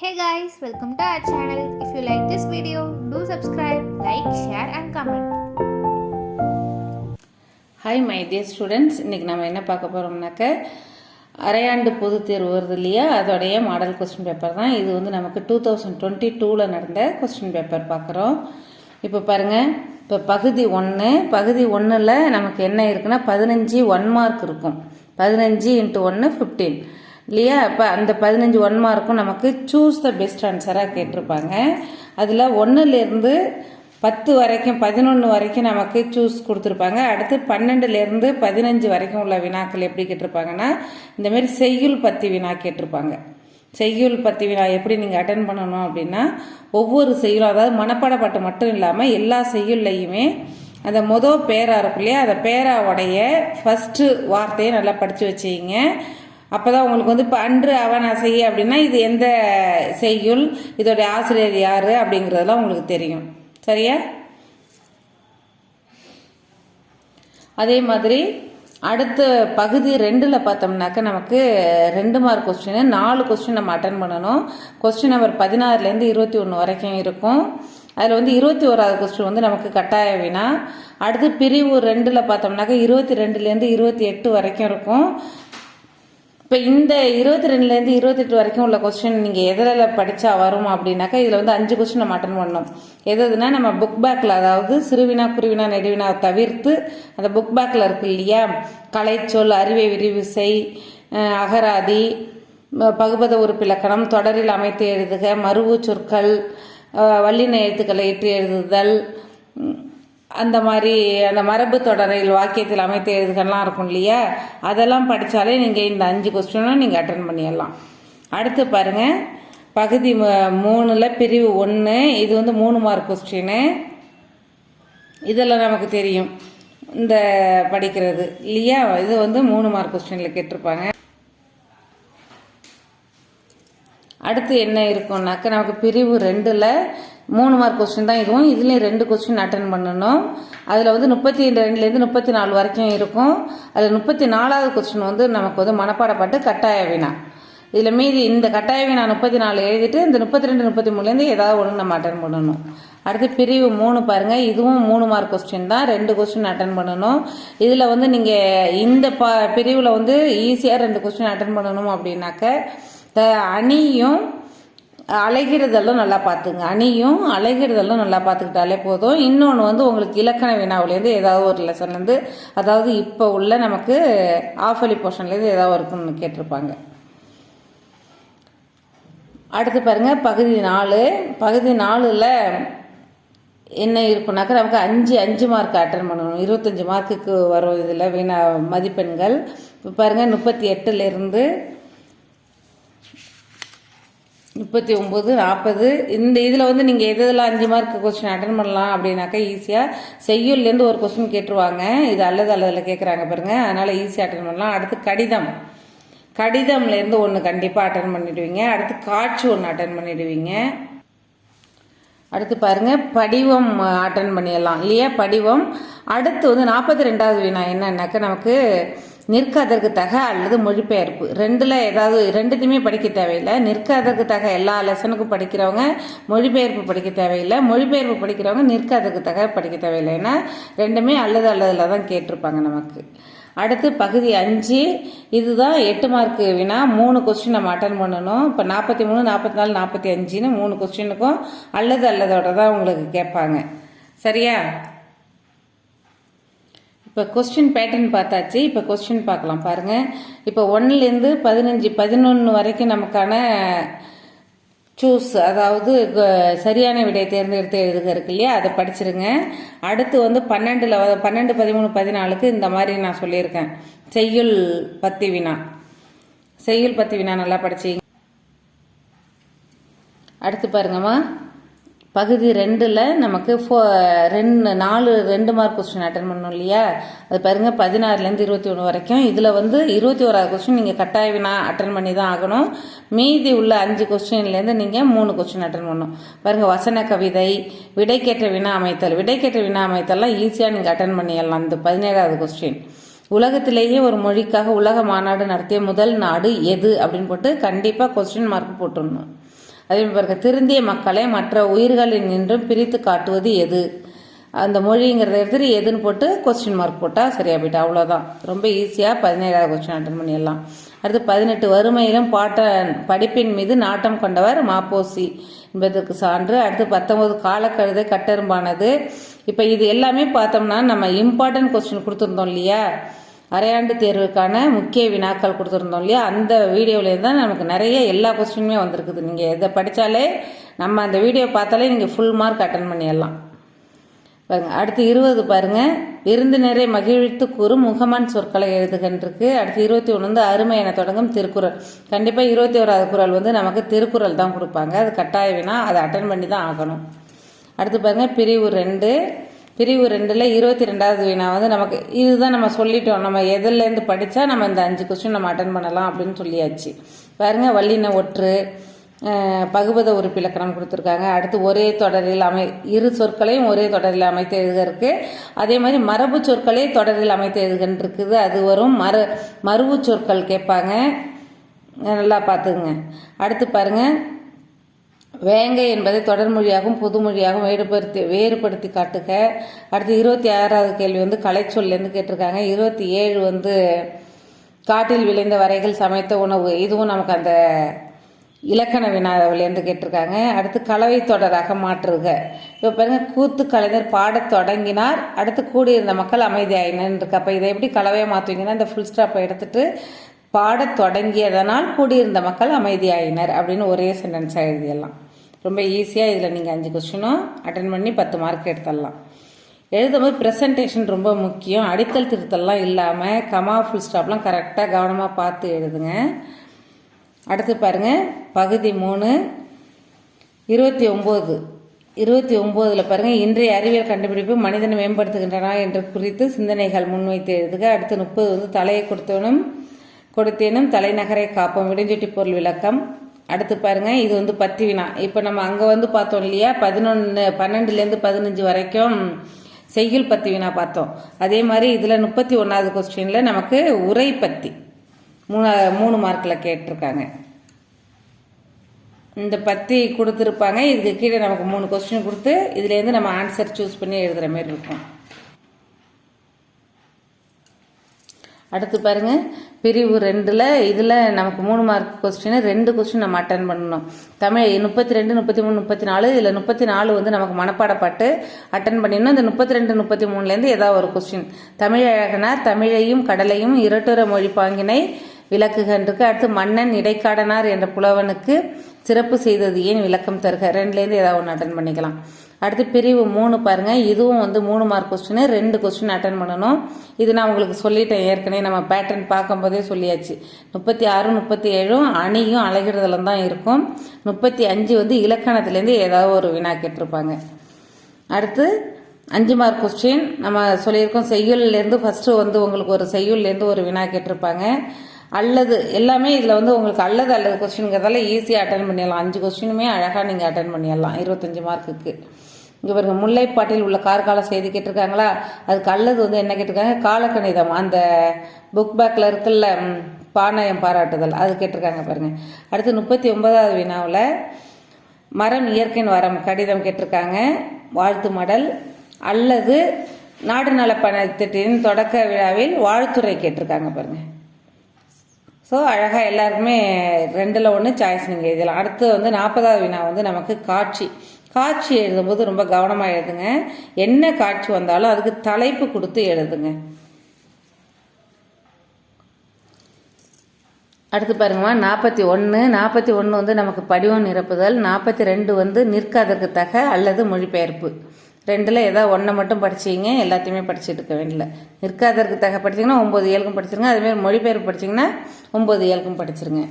Hey guys, welcome to our channel. If you like this video, do subscribe, like, share and comment. Hi my dear students, இன்றைக்கி நம்ம என்ன பார்க்க போகிறோம்னாக்க அரையாண்டு பொதுத் தேர்வு வருது இல்லையா, அதோடைய மாடல் கொஸ்டின் பேப்பர் தான் இது. வந்து நமக்கு 2022 நடந்த கொஸ்டின் பேப்பர் பார்க்குறோம். இப்போ பாருங்கள், இப்போ பகுதி 1 நமக்கு என்ன இருக்குன்னா 15 1 மார்க் இருக்கும். 15 × 1 15 இல்லையா. இப்போ அந்த 15 1 மார்க்கும் நமக்கு சூஸ் த பெஸ்ட் ஆன்சராக கேட்டிருப்பாங்க. அதில் 1லேருந்து 10 வரைக்கும் 11 வரைக்கும் நமக்கு சூஸ் கொடுத்துருப்பாங்க. அடுத்து 12லேருந்து 15 வரைக்கும் உள்ள வினாக்கள் எப்படி கேட்டிருப்பாங்கன்னா, இந்தமாரி செய்யுள் பத்தி வினா கேட்டிருப்பாங்க. செய்யுள் பத்தி வினா எப்படி நீங்கள் அட்டன் பண்ணணும் அப்படின்னா, ஒவ்வொரு செய்யுளும், அதாவது மனப்பாடப்பாட்டு மட்டும் இல்லாமல் எல்லா செய்யுள்லையுமே அந்த பேரா இருக்கும் இல்லையா, அந்த பேராவுடைய ஃபஸ்ட்டு வார்த்தையை நல்லா படித்து வச்சிங்க. அப்போ தான் உங்களுக்கு வந்து இப்போ அன்று அவன் செய்ய அப்படின்னா இது எந்த செய்யுள், இதோடைய ஆசிரியர் யார் அப்படிங்கிறதெல்லாம் உங்களுக்கு தெரியும். சரியா? அதே மாதிரி அடுத்த பகுதி 2 பார்த்தோம்னாக்க நமக்கு 2 மார்க் கொஸ்டின் 4 கொஸ்டின் நம்ம அட்டன் பண்ணணும். கொஸ்டின் நம்பர் 16லேருந்து 21 வரைக்கும் இருக்கும். அதில் வந்து 21வது கொஸ்டின் வந்து நமக்கு கட்டாய வினா. அடுத்து பிரிவு 2 பார்த்தோம்னாக்க 22லேருந்து 28 வரைக்கும் இருக்கும். இப்போ இந்த 22லேருந்து 28 வரைக்கும் உள்ள கொஸ்டின் நீங்கள் எதில் படித்தா வரும் அப்படின்னாக்கா, இதில் வந்து 5 கொஸ்டின் நம்ம அட்டன் பண்ணோம். எதுனா நம்ம புக் பேக்கில், அதாவது சிறுவினா குருவினா நெடுவினா தவிர்த்து அந்த புக் பேக்கில் இருக்கு இல்லையா, கலைச்சொல், அறிவை விரிவிசை, அகராதி, பகுபத உறுப்பிலக்கணம், தொடரில் அமைத்து எழுதுக, மருவு சொற்கள், வல்லின எழுத்துக்களை ஏற்றி எழுதுதல், அந்த மாதிரி அந்த மரபு தொடரில் வாக்கியத்தில் அமைத்து எழுதுகள்லாம் இருக்கும் இல்லையா, அதெல்லாம் படித்தாலே நீங்கள் இந்த 5 கொஸ்டினும் நீங்கள் அட்டன் பண்ணிடலாம். அடுத்து பாருங்கள், பகுதி 3 பிரிவு 1 இது வந்து 3 மார்க் கொஸ்டின்னு. இதெல்லாம் நமக்கு தெரியும் இந்த படிக்கிறது இல்லையா. இது வந்து 3 மார்க் கொஸ்டினில் கேட்டிருப்பாங்க. அடுத்து என்ன இருக்கும்னாக்க நமக்கு பிரிவு 2 3 மார்க் கொஸ்டின் தான் இதுவும். இதுலேயும் 2 கொஸ்டின் அட்டன் பண்ணணும். அதில் வந்து 32லேருந்து 34 வரைக்கும் இருக்கும். அதில் 34வது கொஸ்டின் வந்து நமக்கு வந்து மனப்பாடப்பட்டு கட்டாய வினா. இதில் மீதி இந்த கட்டாய வினா 34 எழுதிட்டு இந்த 32 33லேருந்து ஏதாவது ஒன்று நம்ம அட்டன் பண்ணணும். அடுத்து பிரிவு 3 பாருங்கள், இதுவும் 3 மார்க் கொஸ்டின் தான். 2 கொஸ்டின் அட்டன் பண்ணணும். இதில் வந்து நீங்கள் இந்த பிரிவில் வந்து ஈஸியாக 2 கொஸ்டின் அட்டன் பண்ணணும் அப்படின்னாக்க, அணியும் அழகிடுதலும் நல்லா பார்த்துங்க. அணியும் அழகிடுதலும் நல்லா பார்த்துக்கிட்டாலே போதும். இன்னொன்று வந்து உங்களுக்கு இலக்கண வினாவிலேருந்து ஏதாவது ஒரு லெசன்லேருந்து, அதாவது இப்போ உள்ள நமக்கு ஆஃபலி போர்ஷன்லேருந்து ஏதாவது இருக்குன்னு கேட்டிருப்பாங்க. அடுத்து பாருங்கள், பகுதி 4. பகுதி 4ல் என்ன இருக்குனாக்கா நமக்கு 5 மார்க் அட்டன் பண்ணணும். 25 மார்க்குக்கு வரும் இதில் வினா மதிப்பெண்கள். இப்போ பாருங்கள், 38லேருந்து 39 40 இந்த இதில் வந்து நீங்கள் எதெல்லாம் 5 மார்க் கொஸ்டின் அட்டன் பண்ணலாம் அப்படின்னாக்கா, ஈஸியாக செய்யுள்லேருந்து ஒரு கொஸ்டின் கேட்டுருவாங்க. இது அல்லதில் கேட்குறாங்க பாருங்கள், அதனால் ஈஸியாக அட்டன் பண்ணலாம். அடுத்து கடிதம்லேருந்து ஒன்று கண்டிப்பாக அட்டன் பண்ணிடுவீங்க. அடுத்து காட்சி ஒன்று அட்டன் பண்ணிடுவீங்க. அடுத்து பாருங்கள், படிவம் அட்டன் பண்ணிடலாம் இல்லையா, படிவம். அடுத்து வந்து 42வது வினா என்னன்னாக்கா, நமக்கு நிற்க அதற்கு தக அல்லது மொழிபெயர்ப்பு. 2ல் ஏதாவது 2த்தையுமே படிக்க தேவையில்லை. நிற்க அதற்கு தக எல்லா லெசனுக்கும் படிக்கிறவங்க மொழிபெயர்ப்பு படிக்க தேவையில்லை. மொழிபெயர்ப்பு படிக்கிறவங்க நிற்க அதற்கு தக படிக்க தேவையில்லை. ஏன்னா 2மே அல்லதில் தான் கேட்டிருப்பாங்க நமக்கு. அடுத்து பகுதி 5 இதுதான் 8 மார்க் வினா. 3 கொஸ்டின் நம்ம அட்டன் பண்ணணும். இப்போ 43 44 45ன்னு 3 கொஸ்டினுக்கும் அல்லதோட தான் உங்களுக்கு கேட்பாங்க. சரியா? இப்போ கொஸ்டின் பேட்டர்ன் பார்த்தாச்சு. இப்போ கொஸ்டின் பார்க்கலாம் பாருங்கள். இப்போ 1லேருந்து 15 11 வரைக்கும் நமக்கான சூஸ், அதாவது சரியான விடையை தேர்ந்தெடுத்து எழுதுக இருக்கு இல்லையா, அதை படிச்சிருங்க. அடுத்து வந்து 12 13 14க்கு இந்த மாதிரி நான் சொல்லியிருக்கேன், செய்யுள் பத்தி வினா நல்லா படிச்சிங்க. அடுத்து பாருங்கம்மா, பகுதி 2ல் நமக்கு 2 மார்க் கொஸ்டின் அட்டன் பண்ணணும் இல்லையா. அது பாருங்கள், 16லேருந்து 21 வரைக்கும். இதில் வந்து 21வது கொஸ்டின் நீங்கள் கட்டாய வினா அட்டன் பண்ணி தான் ஆகணும். மீதி உள்ள 5 கொஸ்டின்லேருந்து நீங்கள் 3 கொஸ்டின் அட்டன் பண்ணணும். பாருங்கள், வசன கவிதை, விடைக்கேற்ற வினா அமைத்தல்லாம் ஈஸியாக நீங்கள் அட்டன் பண்ணிடலாம். இந்த 17வது கொஸ்டின், உலகத்திலேயே ஒரு மொழிக்காக உலக மாநாடு நடத்திய முதல் நாடு எது அப்படின்னு போட்டு கண்டிப்பாக கொஸ்டின் மார்க் போட்டுடணும். அதே மாதிரி பாருங்க, திருந்திய மக்களை மற்ற உயிர்களில் நின்றும் பிரித்து காட்டுவது எது? அந்த மொழிங்கிறத எடுத்துட்டு எதுன்னு போட்டு கொஸ்டின் மார்க் போட்டால் சரியா போயிட்டு, அவ்வளோதான். ரொம்ப ஈஸியாக 17வது கொஸ்டின் அட்டன் பண்ணிடலாம். அடுத்து 18, வறுமையிலும் படிப்பின் மீது நாட்டம் கொண்டவர் மாப்போசி என்பதற்கு சான்று. அடுத்து 19, காலக்கழுதை கட்டெரும்பானது. இப்போ இது எல்லாமே பார்த்தோம்னா நம்ம இம்பார்ட்டன்ட் கொஸ்டின் கொடுத்துருந்தோம் இல்லையா, அரையாண்டு தேர்வுக்கான முக்கிய வினாக்கள் கொடுத்துருந்தோம் இல்லையா, அந்த வீடியோவிலேருந்து தான் நமக்கு நிறைய எல்லா கொஸ்டினுமே வந்திருக்குது. நீங்கள் இதை படித்தாலே, நம்ம அந்த வீடியோ பார்த்தாலே நீங்கள் ஃபுல் மார்க் அட்டன் பண்ணிடலாம் பாருங்க. அடுத்து 20 பாருங்க, விருந்தினரை மகிழ்வித்து கூறும் முகமன் சொற்களை எழுதுகின்றிருக்கு. அடுத்து 21 வந்து அருமை என தொடங்கும் திருக்குறள். கண்டிப்பாக 21வது குறள் வந்து நமக்கு திருக்குறள் தான் கொடுப்பாங்க, அது கட்டாய வினா, அதை அட்டன் பண்ணி தான் ஆகணும். அடுத்து பாருங்க, பிரிவு 2. பிரிவு 2ல் 22வது வினா வந்து நமக்கு இதுதான் நம்ம சொல்லிட்டோம், நம்ம எதுலேருந்து படித்தா நம்ம இந்த 5 கொஸ்டின் நம்ம அட்டன் பண்ணலாம் அப்படின்னு சொல்லியாச்சு. பாருங்க, வல்லின ஒற்று, பகுபத உறுப்பிலக்கணம் கொடுத்துருக்காங்க. அடுத்து ஒரே தொடரில் இரு சொற்களையும் ஒரே தொடரில் அமைத்து எழுதுகிறதுக்கு, அதே மாதிரி மரபு சொற்களை தொடரில் அமைத்து எழுதுகின்றிருக்குது, அது வரும். மரபு சொற்கள் கேட்பாங்க, நல்லா பார்த்துக்குங்க. அடுத்து பாருங்க, வேங்கை என்பதை தொடர்மொழியாகவும் பொதுமொழியாகவும் வேறுபடுத்தி காட்டுக. அடுத்து 26வது கேள்வி வந்து கலைச்சொல்லேருந்து கேட்டிருக்காங்க. 27 வந்து காட்டில் விளைந்த வரைகள் சமைத்த உணவு, இதுவும் நமக்கு அந்த இலக்கண வினாவிலேருந்து கேட்டிருக்காங்க. அடுத்து கலவை தொடராக மாற்றுக. இப்போ பாருங்க, கூத்து கலைஞர் பாடத் தொடங்கினார், அடுத்து கூடியிருந்த மக்கள் அமைதியாயினர் இருக்கு. அப்போ இதை எப்படி கலவையாக மாற்றுவீங்கன்னா, இந்த ஃபுல் ஸ்டாப்பை எடுத்துட்டு பாடத் தொடங்கியதனால் கூடியிருந்த மக்கள் அமைதியாயினர் அப்படின்னு ஒரே சென்டென்ஸாக எழுதிடலாம். ரொம்ப ஈஸியாக இதில் நீங்கள் 5 கொஸ்டினும் அட்டன் பண்ணி 10 மார்க் எடுத்துடலாம். எழுதும்போது ப்ரெசன்டேஷன் ரொம்ப முக்கியம். அடித்தல் திருத்தல்லாம் இல்லாமல் கமா ஃபுல் ஸ்டாப்லாம் கரெக்டாக கவனமாக பார்த்து எழுதுங்க. அடுத்து பாருங்க, பகுதி 3 29 பாருங்க, இன்றைய அறிவியல் கண்டுபிடிப்பு மனிதனை மேம்படுத்துகின்றன என்று குறித்து சிந்தனைகள் முன்வைத்து எழுதுக. அடுத்து 30 வந்து தலையை கொடுத்தேனும் தலைநகரை காப்போம், விடுஞ்சொட்டி பொருள் விளக்கம். அடுத்து பாருங்க, இது வந்து 10 வினா. இப்போ நம்ம அங்கே வந்து பார்த்தோம் இல்லையா, 12லேருந்து 15 வரைக்கும் செய்யுள் 10 வினா பார்த்தோம். அதே மாதிரி இதில் 31வது கொஸ்டினில் நமக்கு உரை 10 3 மார்க்கில் கேட்டிருக்காங்க. இந்த 10 கொடுத்துருப்பாங்க, இதுக்கு கீழே நமக்கு 3 கொஸ்டின் கொடுத்து இதுலேருந்து நம்ம ஆன்சர் சூஸ் பண்ணி எழுதுகிற மாதிரி இருக்கும். அடுத்து பாருங்க, பிரிவு 2ல் இதில் நமக்கு 3 மார்க் கொஸ்டின் 2 கொஸ்டின் நம்ம அட்டன் பண்ணணும். தமிழ் 32, 33, 34, இதில் 34 வந்து நமக்கு மனப்பாடப்பட்டு அட்டன் பண்ணிடணும். இந்த 32, 33லேருந்து ஏதாவது ஒரு கொஸ்டின். தமிழழகனார் தமிழையும் கடலையும் இரட்டுற மொழி பாங்கினை விளக்குகின்றிருக்கு. அடுத்து மன்னன் இடைக்காடனார் என்ற புலவனுக்கு சிறப்பு செய்தது ஏன் விளக்கம் தருக. 2லேருந்து ஏதாவது ஒன்று அட்டன் பண்ணிக்கலாம். அடுத்து பிரிவு 3 பாருங்க, இதுவும் வந்து 3 மார்க் கொஸ்டின் 2 கொஸ்டின் அட்டன் பண்ணணும். இது நான் உங்களுக்கு சொல்லிட்டேன் ஏற்கனவே, நம்ம பேட்டர்ன் பார்க்கும்போதே சொல்லியாச்சு. 36, 37 அணியும் அழகிடுதலும் தான் இருக்கும். 35 வந்து இலக்கணத்திலேருந்து ஏதாவது ஒரு வினா கேட்டிருப்பாங்க. அடுத்து 5 மார்க் கொஸ்டின் நம்ம சொல்லியிருக்கோம், செய்யுள்லேருந்து ஃபர்ஸ்ட் வந்து உங்களுக்கு ஒரு செய்யுள்லேருந்து ஒரு வினா கேட்டிருப்பாங்க. அல்லது எல்லாமே இதில் வந்து உங்களுக்கு அல்லது கொஸ்டின்ங்கிறதால ஈஸியாக அட்டன் பண்ணிடலாம். 5 கொஸ்டினுமே அழகாக நீங்கள் அட்டன் பண்ணிடலாம் 25 மார்க்குக்கு. இங்கே பாருங்க, முல்லைப்பாட்டில் உள்ள கார்கால செய்தி கேட்டிருக்காங்களா, அதுக்கு அல்லது வந்து என்ன கேட்டிருக்காங்க, காலக்கணிதம், அந்த புக் பேக்கில் இருக்குல்ல பாணயம் பாராட்டுதல், அது கேட்டிருக்காங்க பாருங்க. அடுத்து 39வது வினாவில் மரம் இயற்கையின் வரம் கடிதம் கேட்டிருக்காங்க, வாழ்த்து மடல். அல்லது நாடு நலப்பணத்தின் தொடக்க விழாவில் வாழ்த்துறை கேட்டிருக்காங்க பாருங்க. ஸோ அழகாக எல்லாருக்குமே 2ல் 1 சாய்ஸ் நீங்கள் எழுதலாம். அடுத்து வந்து 40வது வினா வந்து நமக்கு காட்சி எழுதும்போது ரொம்ப கவனமாக எழுதுங்க. என்ன காட்சி வந்தாலும் அதுக்கு தலைப்பு கொடுத்து எழுதுங்க. அடுத்து பாருங்கம்மா, 41 வந்து நமக்கு படிவம் நிரப்புதல். 42 வந்து நிற்க அதற்கு தக அல்லது மொழிபெயர்ப்பு. 2ல் ஏதாவது 1 மட்டும் படிச்சிங்க, எல்லாத்தையுமே படிச்சுட்டு இருக்க வேண்டியல. நிற்க அதற்கு தக படிச்சிங்கன்னா 9 ஏழுக்கும் படிச்சிருங்க. அதேமாதிரி மொழிபெயர்ப்பு படிச்சிங்கன்னா 9 ஏழுக்கும் படிச்சிருங்க.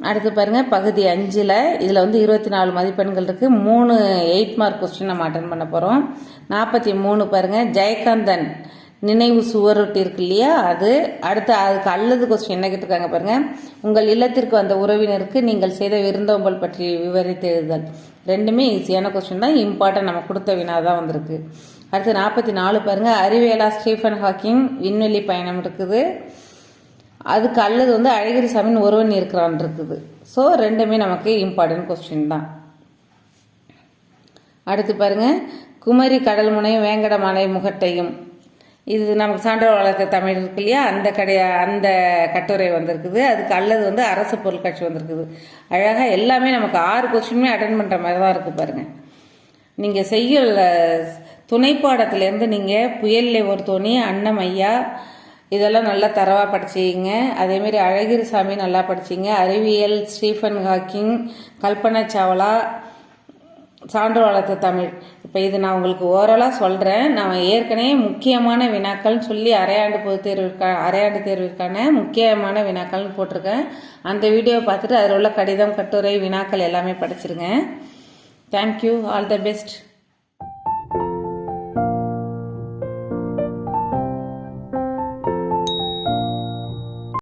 அடுத்து பாருங்க, பகுதி 5ல் இதில் வந்து 24 மதிப்பெண்கள் இருக்குது. 3 8 மார்க் கொஸ்டின் நம்ம அட்டன் பண்ண போகிறோம். 43 பாருங்க, ஜெயகாந்தன் நினைவு சுவரொட்டி இருக்கு இல்லையா, அது. அடுத்து அதுக்கு அல்லது கொஸ்டின் என்ன கேட்டிருக்காங்க பாருங்க, உங்கள் இல்லத்திற்கு வந்த உறவினருக்கு நீங்கள் செய்த விருந்தோம்பல் பற்றி விவரித்து எழுதுதல். 2மே ஈஸியான கொஸ்டின் தான், இம்பார்ட்டன்ட் நம்ம கொடுத்த வினா தான் வந்திருக்கு. அடுத்து 44 பாருங்க, அறிவியலா ஸ்டீஃபன் ஹாக்கிங் விண்வெளி பயணம் இருக்குது. அதுக்கு அல்லது வந்து அழகிரி சாமின்னு ஒருவன் இருக்கிறான் இருக்குது. ஸோ ரெண்டுமே நமக்கு இம்பார்ட்டன்ட் கொஸ்டின் தான். அடுத்து பாருங்க, குமரி கடல் முனையும் வேங்கடமலை முகட்டையும், இது நமக்கு சான்றோர் வழக்கு தமிழ் இருக்கு இல்லையா, அந்த கட்டுரை வந்திருக்குது. அதுக்கு அல்லது வந்து அரசு பொருட்காட்சி வந்திருக்குது. அழகாக எல்லாமே நமக்கு 6 கொஸ்டினுமே அட்டன் பண்ணுற மாதிரி தான் இருக்குது பாருங்கள். நீங்கள் செய்யுள் துணைப்பாடத்துலேருந்து நீங்கள் புயல்லே ஒரு தோணி, அன்னமையா இதெல்லாம் நல்லா தரவாக படிச்சிங்க. அதேமாரி அழகிரி சாமி நல்லா படிச்சிங்க. அறிவியல் ஸ்டீஃபன் ஹாக்கிங், கல்பனா சாவ்லா, சான்றோர் வளர்த்த தமிழ். இப்போ இது நான் உங்களுக்கு ஓரலாக சொல்கிறேன். நான் ஏற்கனவே முக்கியமான வினாக்கள்னு சொல்லி அரையாண்டு தேர்விற்கான முக்கியமான வினாக்கள்னு போட்டிருக்கேன். அந்த வீடியோவை பார்த்துட்டு அதில் உள்ள கடிதம், கட்டுரை, வினாக்கள் எல்லாமே படிச்சிருங்க. தேங்க்யூ. All the best.